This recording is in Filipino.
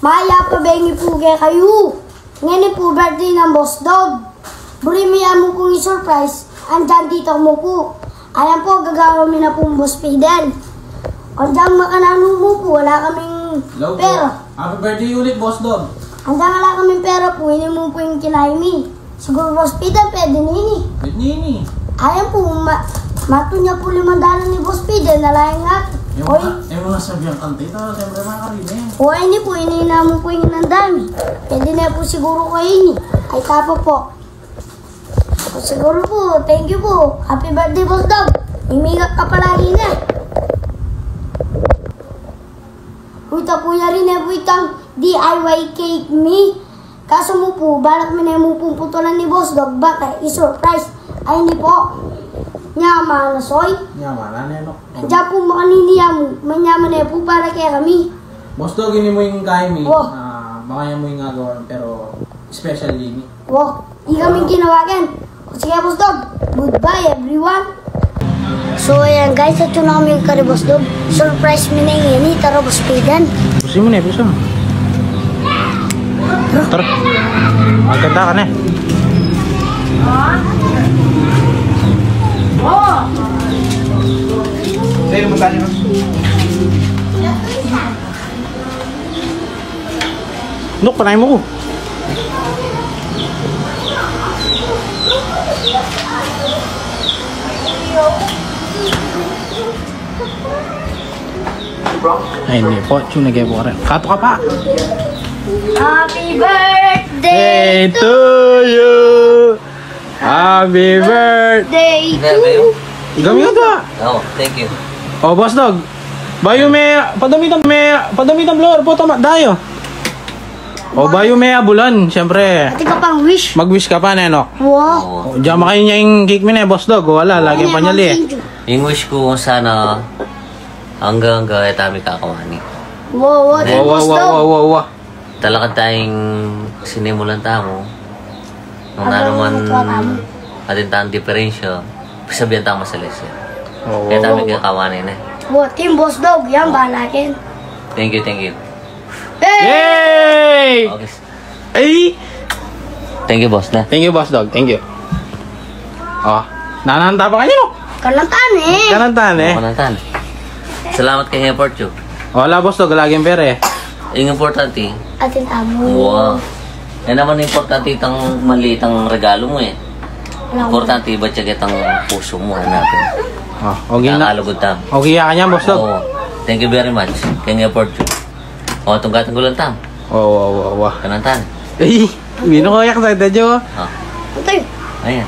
Maya pa bengi po kayo. Ngayon po birthday ng Boss Dog. Burimiya mo pong i-surprise. Andyan dito mo po. Ayan po, gagawin na pong Boss Fidel. Andyan makanano mo po, wala kaming pera. Happy birthday ulit, Boss Dog. Andyan wala kaming pera po, hindi mo po yung kinaimi. Siguro Boss Fidel, pwede nini. Pwede nini. Ayan po, matunya po 5 ni Boss Fidel, nalayang nga. Yung mga sabihan kantita, siyempre makakarinig. O hindi po, inina mo po yung nandami. Pwede na po siguro kayo ini. Ay tapo po. O siguro po, thank you po. Happy birthday, Boss Dog. Imigak ka palagi na. Uta po rin na po itang DIY cake me. Kaso mo po, balak mo na mo pong putulan ni Boss Dog. Baka i-surprise. Ay hindi po. Nyaman na soy. Nyaman na neno. Diyan po makaniniya mo. Manyaman na po para kaya kami. Boss Dog, hindi mo yung kaya mi. Oh. Baka yan mo yung gagawin, pero special din. Wow, hindi kami ginawagan. O sige, Boss Dog. Goodbye, everyone. So, ayan guys. Ito na kami kay Boss Dog. Surprise mo na yun. Tara, Boss Pidan. Pusin mo na, pusin mo. Tara. Maganda ka na. Sa'yo naman tayo. Nuk, panahin mo ko. Ay, hindi po. Yung nag-evo ka rin. Kato ka pa. Happy birthday Day to you. Happy birthday. to Gamitin ka. Oh, thank you. Oh, Boss Dog. Bayo may padamitan blower po tama dayo. Oh, bayo may bulan, syempre. Ati ka pang wish. Mag-wish ka pa, Nenok. Wow. Oh, diyan makain niya yung cake mo na, Boss Dog. Wala, lagi pa niya li. Yung wish ko sana hanggang kami kakawani. Wow, ati Boss Dog. Wow. Talaga tayong sinimulan tamo. Nung naman atin tayong diferensya, sabihan tayo masalis. Kaya tayo kakawani na. Wow, team Boss Dog. Yan ba natin? Thank you. Yay! Okay. Ay! Thank you, boss na. Thank you, Boss Dog. Thank you. Oh, nananta pa kanyo. Kalantan eh. Kanantan eh. Manantan. Salamat kay Import you. Wala, Boss Dog. Laging pera eh. Yung importante, Atin tamo. wow. Yan naman importante itang maliit ang regalo mo eh. Importante ba siya kitang puso mo hanapin. Oh, okay na. Nakalugod tam. Okay ka niya, Boss Dog. Oo. Thank you very much. Kay Import you. O, itong gatang gulang tam. Wow. Kanantan. Ay, bino ko yak sa ito, Jo. Oh. Ito. Ayan.